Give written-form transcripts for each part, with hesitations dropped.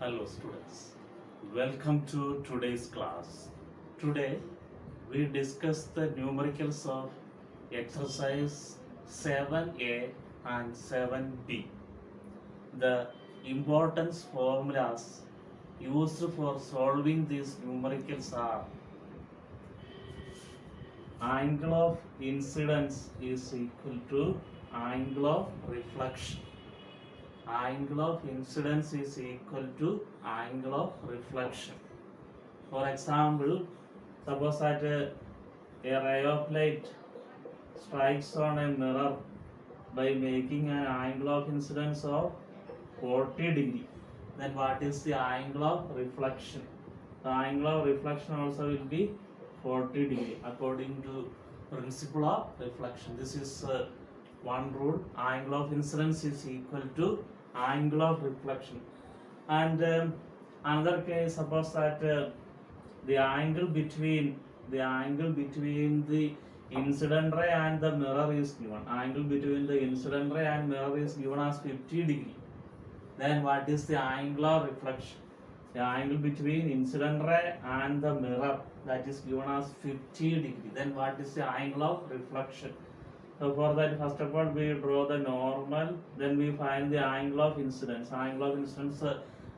Hello students, welcome to today's class. Today we discuss the numericals of exercise 7a and 7b. The importance formulas used for solving these numericals are: angle of incidence is equal to angle of reflection. Angle of incidence is equal to angle of reflection. For example, suppose that a ray of light strikes on a mirror by making an angle of incidence of 40 degree. Then what is the angle of reflection? The angle of reflection also will be 40 degree according to principle of reflection. This is one rule. Angle of incidence is equal to angle of reflection. And another case, suppose that the angle between the incident ray and the mirror is given. Angle between the incident ray and mirror is given as 50 degree. Then what is the angle of reflection? The angle between incident ray and the mirror, that is given as 50 degree. Then what is the angle of reflection? So for that, first of all, we draw the normal, then we find the angle of incidence. Angle of incidence,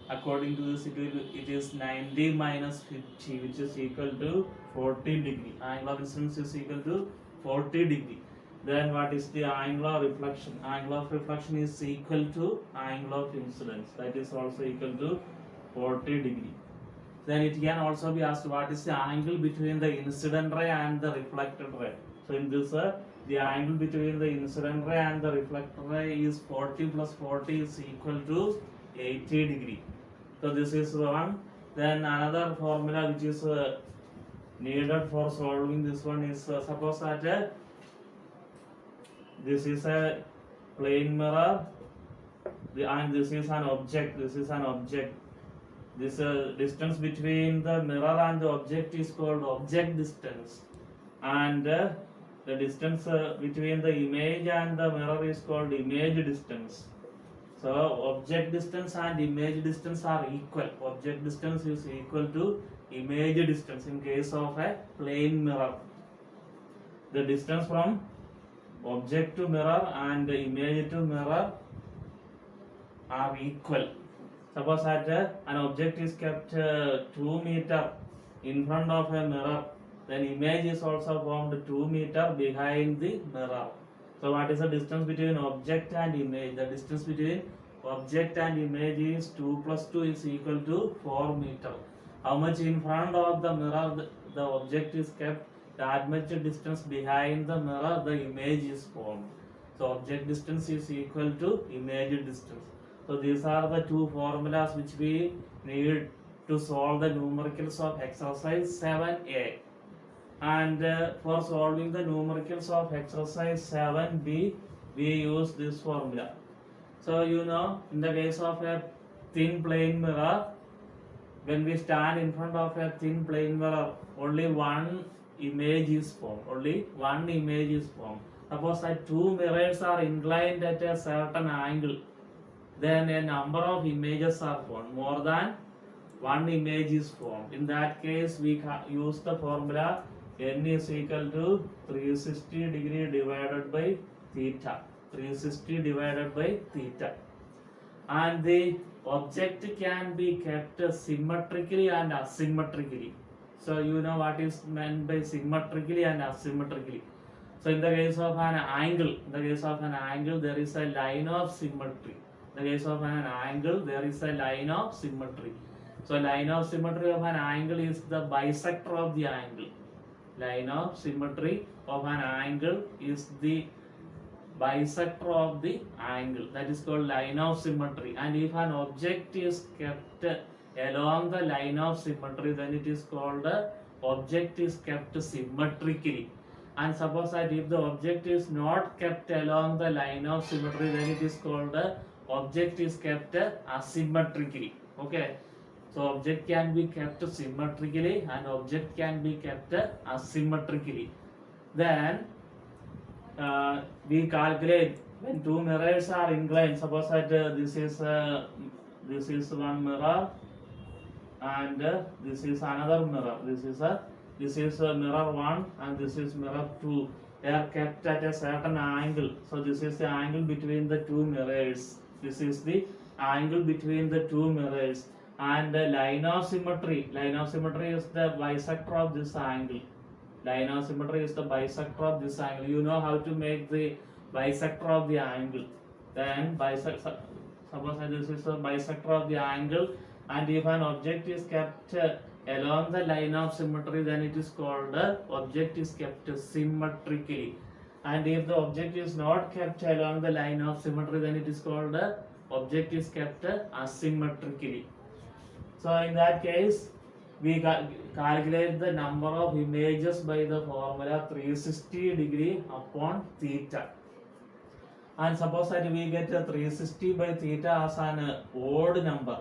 according to this, it is 90 minus 50, which is equal to 40 degree. Angle of incidence is equal to 40 degree. Then what is the angle of reflection? Angle of reflection is equal to angle of incidence. That is also equal to 40 degree. Then it can also be asked, what is the angle between the incident ray and the reflected ray? So in this, the angle between the incident ray and the reflected ray is 40 plus 40 is equal to 80 degree. So this is one. Then another formula which is needed for solving this one is, suppose that this is a plane mirror and this is an object. This distance between the mirror and the object is called object distance, and the distance between the image and the mirror is called image distance. So object distance and image distance are equal. Object distance is equal to image distance in case of a plane mirror. The distance from object to mirror and image to mirror are equal. Suppose that an object is kept 2 meter in front of a mirror, then image is also formed 2 meter behind the mirror. So what is the distance between object and image? The distance between object and image is 2 plus 2 is equal to 4 meter. How much in front of the mirror the object is kept, that much distance behind the mirror the image is formed. So object distance is equal to image distance. So these are the two formulas which we need to solve the numericals of exercise 7a. And for solving the numericals of exercise 7b, we use this formula. So you know, in the case of a thin plane mirror, when we stand in front of a thin plane mirror, only one image is formed. Suppose that two mirrors are inclined at a certain angle, then a number of images are formed. More than one image is formed. In that case, we use the formula n is equal to 360 degree divided by theta. 360 divided by theta. And the object can be kept symmetrically and asymmetrically. So you know what is meant by symmetrically and asymmetrically. So in the case of an angle, there is a line of symmetry. In the case of an angle, there is a line of symmetry. So line of symmetry of an angle is the bisector of the angle. Line of symmetry of an angle is the bisector of the angle. That is called line of symmetry. And if an object is kept along the line of symmetry, then it is called object is kept symmetrically. And suppose that if the object is not kept along the line of symmetry, then it is called object is kept asymmetrically. Okay. So object can be kept symmetrically and object can be kept asymmetrically. Then we calculate when two mirrors are inclined. Suppose that this is this is one mirror, and this is another mirror. This is mirror 1 and this is mirror 2. They are kept at a certain angle. So this is the angle between the two mirrors. This is the angle between the two mirrors. And line of symmetry. Line of symmetry is the bisector of this angle. Line of symmetry is the bisector of this angle. You know how to make the bisector of the angle. Then suppose this is a bisector of the angle, and if an object is kept along the line of symmetry, then it is called object is kept symmetrically. And if the object is not kept along the line of symmetry, then it is called object is kept asymmetrically. So in that case, we calculate the number of images by the formula 360 degree upon theta. And suppose that we get a 360 by theta as an odd number.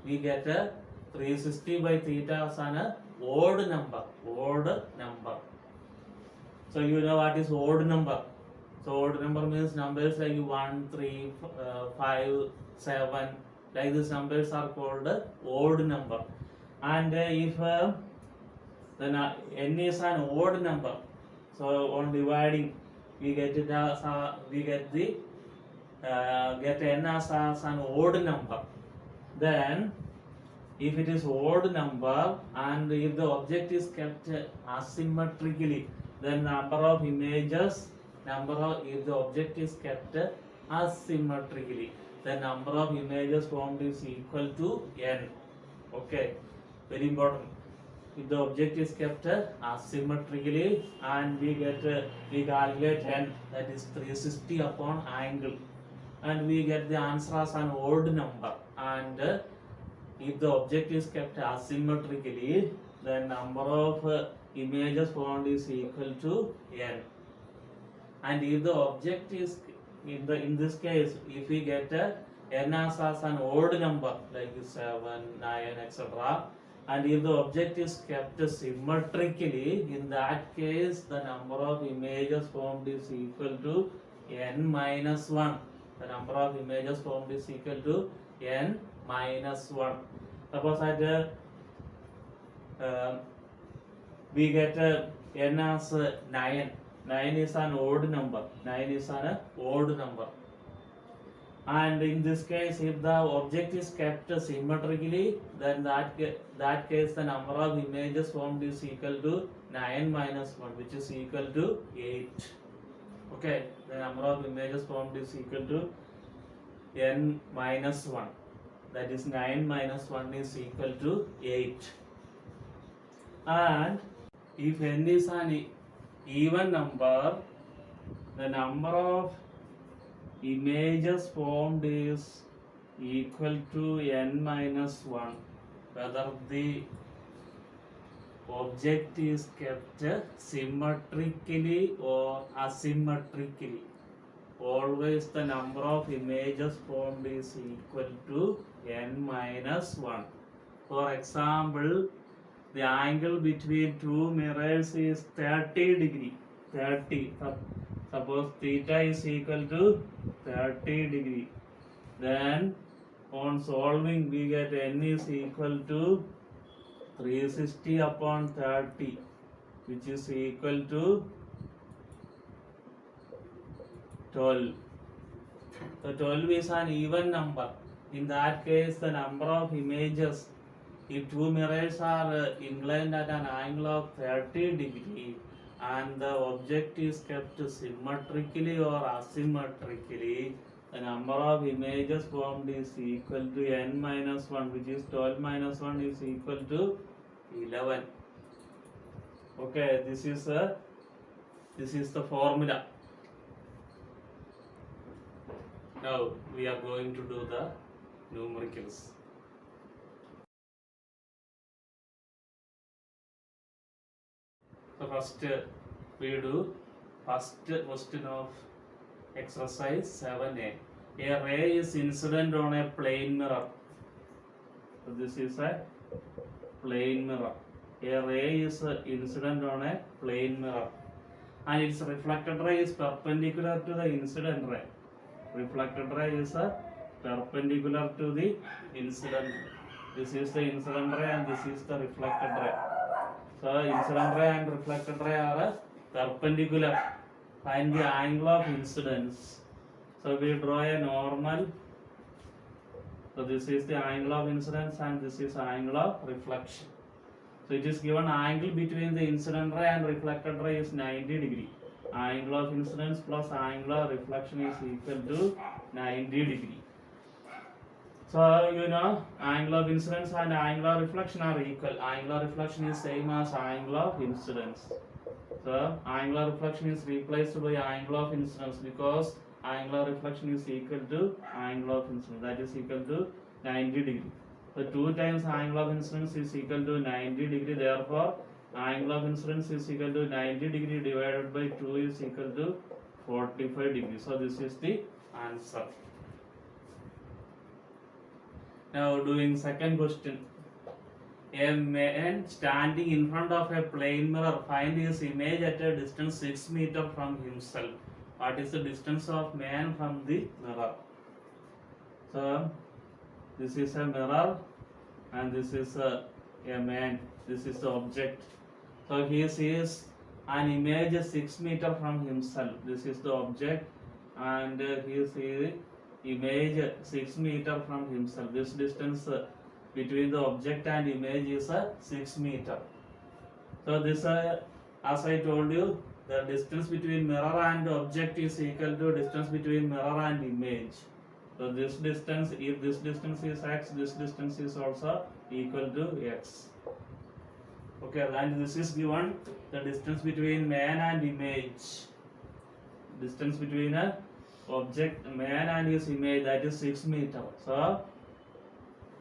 We get a 360 by theta as an odd number. So you know what is odd number. So odd number means numbers like 1, 3, 5, 7. Like these numbers are called odd number. And if then n is an odd number, so on dividing we get it as get n as an odd number. Then if it is odd number and if the object is kept asymmetrically, then number of images if the object is kept asymmetrically, the number of images formed is equal to n. Okay, very important. If the object is kept asymmetrically and we calculate n, that is 360 upon angle, and we get the answer as an odd number. And if the object is kept asymmetrically, the number of images formed is equal to n. And if the object is in this case, if we get n as an odd number like 7, 9, etc., and if the object is kept symmetrically, in that case the number of images formed is equal to n minus 1. The number of images formed is equal to n minus 1. Suppose that we get n as 9. 9 is an odd number. And in this case, if the object is kept symmetrically, then that case the number of images formed is equal to 9 minus 1, which is equal to 8. Okay, the number of images formed is equal to n minus 1. That is 9 minus 1 is equal to 8. And if n is an even number, the number of images formed is equal to n minus 1, whether the object is kept symmetrically or asymmetrically. Always the number of images formed is equal to n minus 1. For example, the angle between two mirrors is 30 degree. Suppose theta is equal to 30 degree. Then on solving we get n is equal to 360 upon 30, which is equal to 12. So 12 is an even number. In that case, the number of images, if two mirrors are inclined at an angle of 30 degree and the object is kept symmetrically or asymmetrically, the number of images formed is equal to n minus 1, which is 12 minus 1 is equal to 11. Okay, this is the formula. Now we are going to do the numericals. So first we do first question of exercise 7a. A ray is incident on a plane mirror. So this is a plane mirror. A ray is incident on a plane mirror, and its reflected ray is perpendicular to the incident ray. Reflected ray is perpendicular to the incident. This is the incident ray and this is the reflected ray. So incident ray and reflected ray are perpendicular. Find the angle of incidence. So we draw a normal. So this is the angle of incidence and this is angle of reflection. So it is given angle between the incident ray and reflected ray is 90 degree. Angle of incidence plus angle of reflection is equal to 90 degree. So you know angle of incidence and angle of reflection are equal. Angle of reflection is same as angle of incidence. So angle of reflection is replaced by angle of incidence because angle of reflection is equal to angle of incidence, that is equal to 90 degree. So 2 times angle of incidence is equal to 90 degree. Therefore angle of incidence is equal to 90 degree divided by 2 is equal to 45 degree. So this is the answer. Now doing second question. A man standing in front of a plane mirror find his image at a distance 6 meters from himself. What is the distance of man from the mirror? So this is a mirror and this is a man. This is the object. So he sees an image 6 meters from himself. This is the object and he sees image 6 meters from himself. This distance between the object and image is 6 meters. So this as I told you, the distance between mirror and object is equal to distance between mirror and image. So this distance, if this distance is x, this distance is also equal to x. Okay, and this is given the distance between man and image. Distance between a object, man and his image, that is 6 meters. So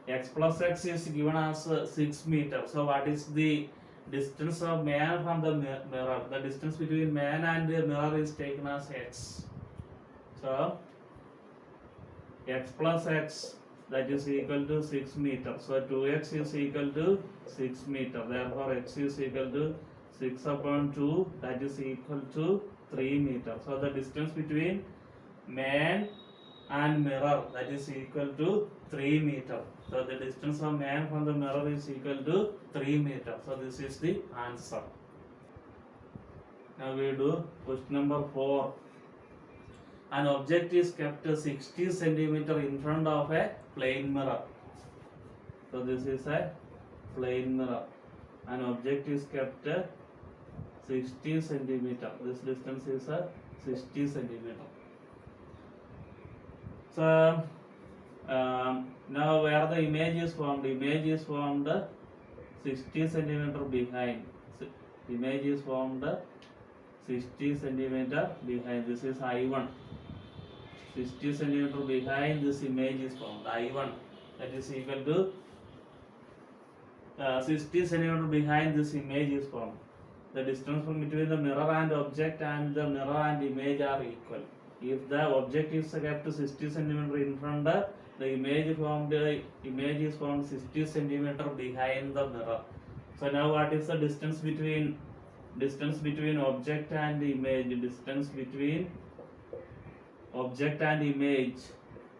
x plus x is given as 6 meters. So what is the distance of man from the mirror? The distance between man and the mirror is taken as x. So x plus x, that is equal to 6 meters. So 2x is equal to 6 meters. Therefore x is equal to 6 upon 2, that is equal to 3 meters. So the distance between man and mirror, that is equal to 3 meters. So the distance of man from the mirror is equal to 3 meters. So this is the answer. Now we do question number 4. An object is kept 60 centimeter in front of a plane mirror. So this is a plane mirror. An object is kept 60 centimeter. This distance is 60 centimeter. So now where the image is formed? Image is formed 60 centimeter behind. Image is formed 60 centimeter behind. This is I1. 60 centimeter behind this image is formed. I1, that is equal to 60 centimeter behind this image is formed. The distance from between the mirror and object and the mirror and image are equal. If the object is kept 60 centimeter in front, the image is formed 60 centimeter behind the mirror. So now what is the distance between object and image? Distance between object and image,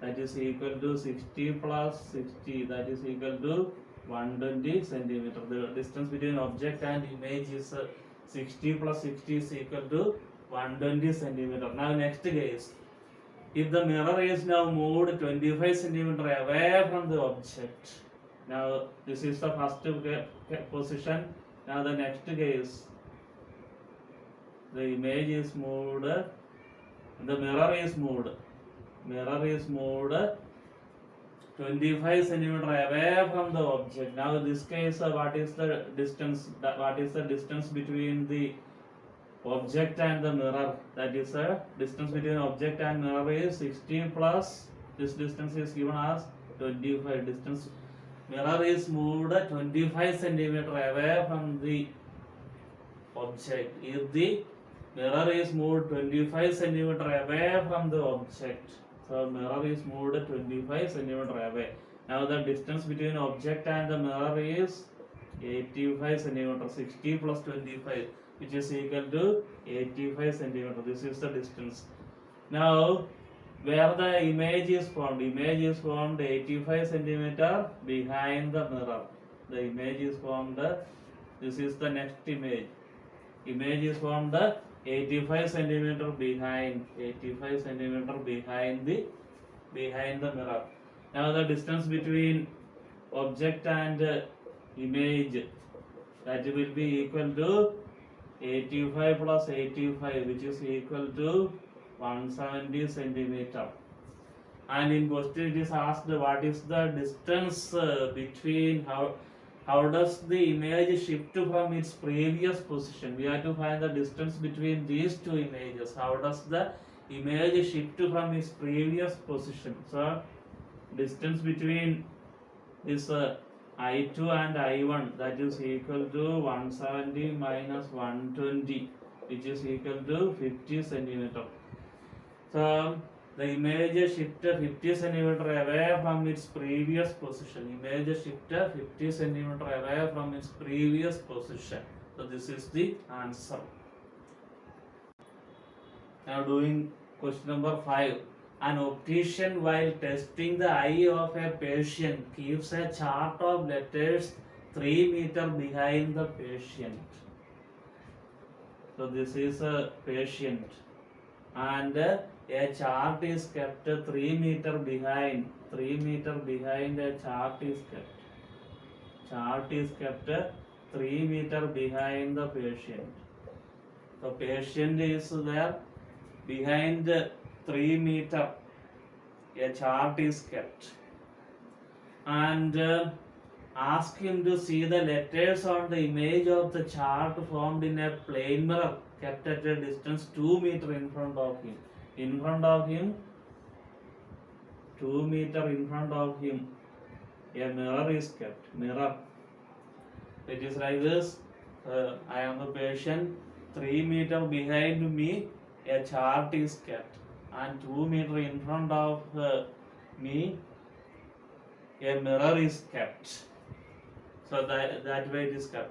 that is equal to 60 plus 60, that is equal to 120 centimeter. The distance between object and image is 60 plus 60 is equal to 120 centimeter. Now next case, if the mirror is now moved 25 centimeter away from the object. Now this is the first position. Now the next case, the image is moved, the mirror is moved 25 centimeter away from the object. Now in this case, what is the distance? What is the distance between the object and the mirror? That is the distance between object and mirror is 60 plus this distance is given as 25. Distance mirror is moved 25 centimeter away from the object. If the mirror is moved 25 centimeter away from the object, so mirror is moved 25 centimeter away. Now the distance between object and the mirror is 85 centimeter. 60 plus 25, which is equal to 85 centimeter. This is the distance. Now where the image is formed. Image is formed 85 centimeter behind the mirror. The image is formed. This is the next image. Image is formed 85 centimeter behind. 85 centimeter behind the mirror. Now the distance between object and image, that will be equal to 85 plus 85, which is equal to 170 centimeter. And in question it is asked what is the distance between, how does the image shift from its previous position. We have to find the distance between these two images. How does the image shift from its previous position? So distance between this I2 and I1, that is equal to 170 minus 120, which is equal to 50 centimeter. So the image shifted 50 centimeter away from its previous position. Image shifted 50 centimeter away from its previous position. So this is the answer. Now doing question number 5. An optician, while testing the eye of a patient, keeps a chart of letters 3 meters behind the patient. So this is a patient, and a chart is kept 3 meters behind. 3 meters behind a chart is kept. Chart is kept 3 meters behind the patient. The patient is there behind 3 meters. A chart is kept, and ask him to see the letters on the image of the chart formed in a plane mirror kept at a distance 2 meters in front of him. In front of him, 2 meters in front of him, a mirror is kept. Mirror. It is like this. I am the patient. 3 meters behind me, a chart is kept, and 2 meters in front of me, a mirror is kept. So that way it is kept.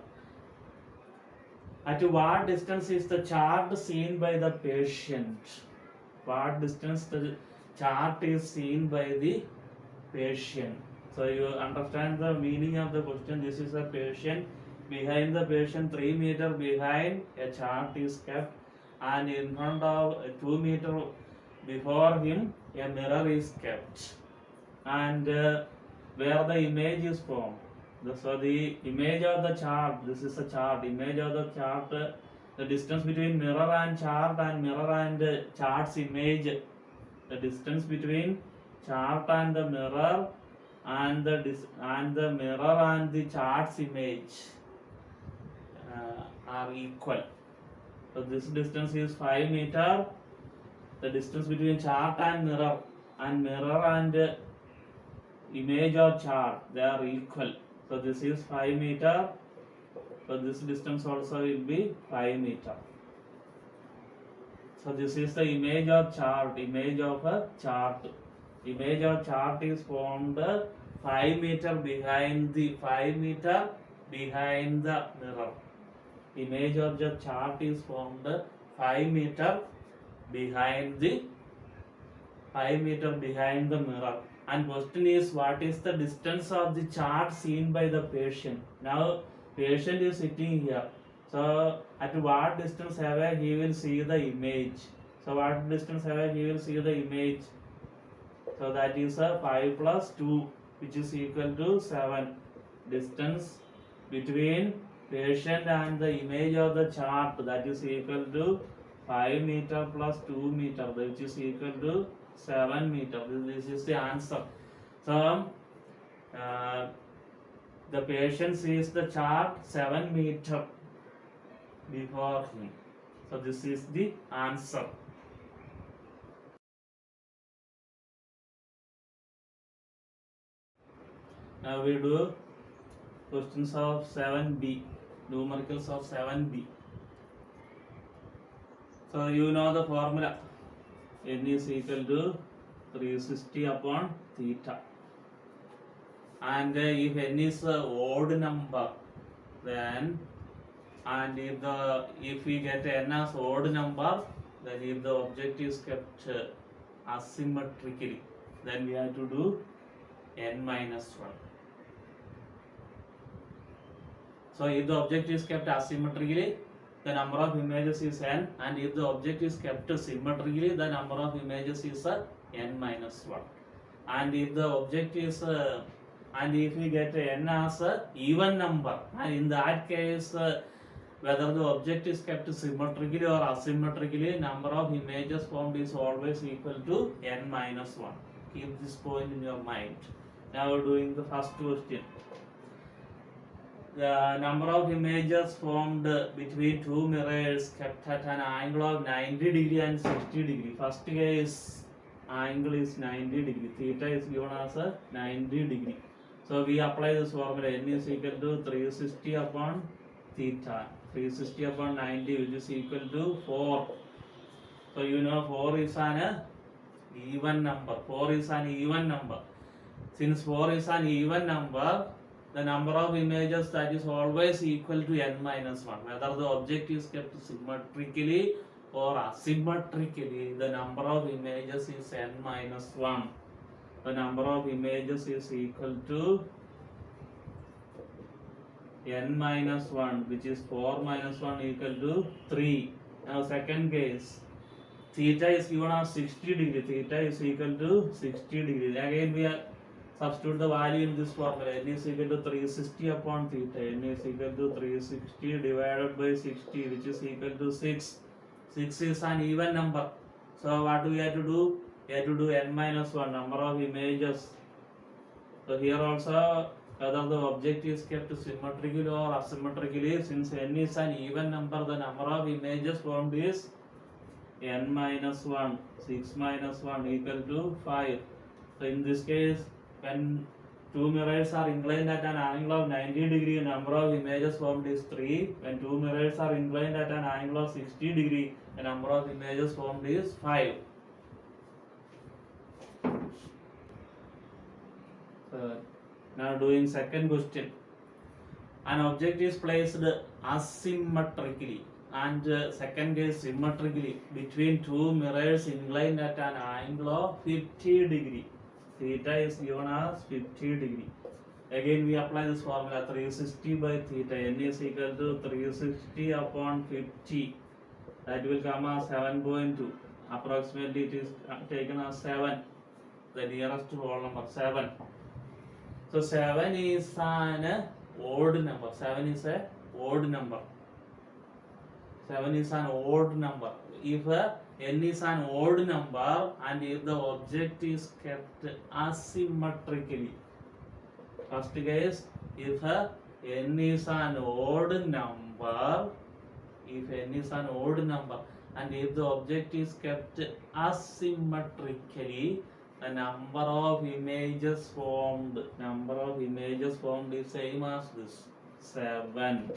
At what distance is the chart seen by the patient? What distance the chart is seen by the patient? So you understand the meaning of the question. This is a patient. Behind the patient, 3 meters behind, a chart is kept, and in front of 2 meters before him, a mirror is kept. And where the image is formed. So the image of the chart, this is a chart, image of the chart, the distance between mirror and chart and mirror and chart's image, the distance between chart and the mirror and the mirror and the chart's image are equal. So this distance is 5 meters. The distance between chart and mirror and image of chart, they are equal. So this is 5 meters. So this distance also will be 5 meters. So this is the image of chart. Image of a chart. Image of chart is formed 5 meters behind the mirror. Image of the chart is formed 5 meters behind the mirror. And question is, what is the distance of the chart seen by the patient? Now patient is sitting here. So at what distance away he will see the image? So what distance away he will see the image? So that is 5 plus 2, which is equal to 7. Distance between patient and the image of the chart, that is equal to 5 meters plus 2 meters, which is equal to 7 meters. This is the answer. So the patient sees the chart 7 meters before him. So this is the answer. Now we do questions of 7b, numericals of 7b. So you know the formula. N is equal to 360 upon theta. And if n is an odd number, then, and if we get n as odd number, then if the object is kept asymmetrically, then we have to do n minus 1. So if the object is kept asymmetrically, the number of images is n, and if the object is kept symmetrically, the number of images is n minus 1. And if the object is and if we get n as a even number, and in that case whether the object is kept symmetrically or asymmetrically, number of images formed is always equal to n minus 1. Keep this point in your mind. Now doing the first question. The number of images formed between two mirrors kept at an angle of 90 degree and 60 degree. First case angle is 90 degree. Theta is given as a 90 degree. So we apply this formula. N is equal to 360 upon theta. 360 upon 90, which is equal to 4. So you know 4 is an even number. 4 is an even number. Since 4 is an even number, the number of images that is always equal to n minus 1. Whether the object is kept symmetrically or asymmetrically, the number of images is n minus 1. The number of images is equal to n minus 1, which is 4 minus 1 equal to 3. Now second case, theta is given as 60 degree. Theta is equal to 60 degree. Again we are substitute the value in this formula. N is equal to 360 upon theta. N is equal to 360 divided by 60, which is equal to 6. 6 is an even number. So what do we have to do? We have to do n minus 1, number of images. So here also, whether the object is kept symmetrically or asymmetrically, since n is an even number, the number of images formed is n minus 1. 6 minus 1 equal to 5. So in this case, when two mirrors are inclined at an angle of 90 degree, number of images formed is 3. When two mirrors are inclined at an angle of 60 degree, the number of images formed is 5. Now doing second question. An object is placed asymmetrically and second case symmetrically between two mirrors inclined at an angle of 50 degree. Theta is given as 50 degree. Again we apply this formula, 360 by theta. N is equal to 360 upon 50. That will come as 7.2. Approximately it is taken as 7. The nearest whole number 7. So 7 is an odd number. 7 is a odd number. 7 is an odd number. If n is an odd number and if the object is kept asymmetrically. First case, if n is an odd number, and if the object is kept asymmetrically, the number of images formed is same as this, 7.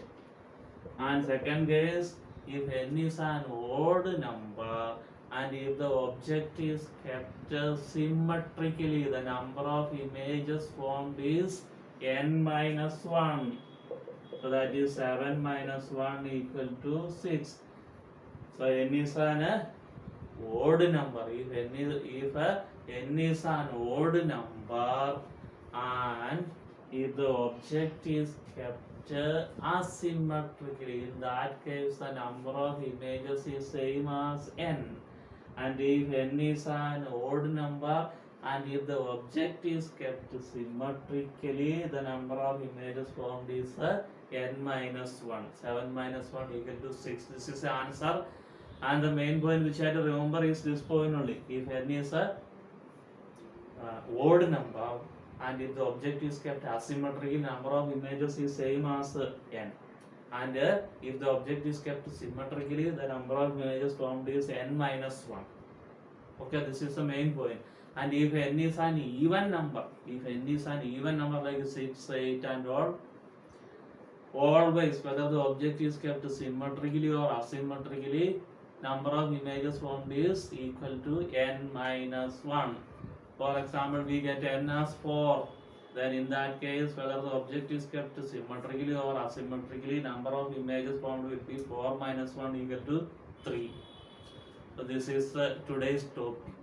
And second case, if n is an odd number and if the object is kept symmetrically, the number of images formed is n minus 1. So that is 7 minus 1 equal to 6. So n is an odd number. If n is an odd number and if the object is kept asymmetrically, in that case the number of images is same as n. And if n is an odd number and if the object is kept symmetrically, the number of images formed is n minus 1. 7 minus 1 equal to 6. This is the answer. And the main point which I have to remember is this point only. If n is a odd number and if the object is kept asymmetrically, number of images is same as n. And if the object is kept symmetrically, the number of images formed is n minus 1. Okay, this is the main point. And if n is an even number, like 6, 8 and all, always whether the object is kept symmetrically or asymmetrically, number of images formed is equal to n minus 1. For example, we get n as 4. Then in that case, whether the object is kept symmetrically or asymmetrically, number of images formed will be 4 minus 1 equal to 3. So this is today's topic.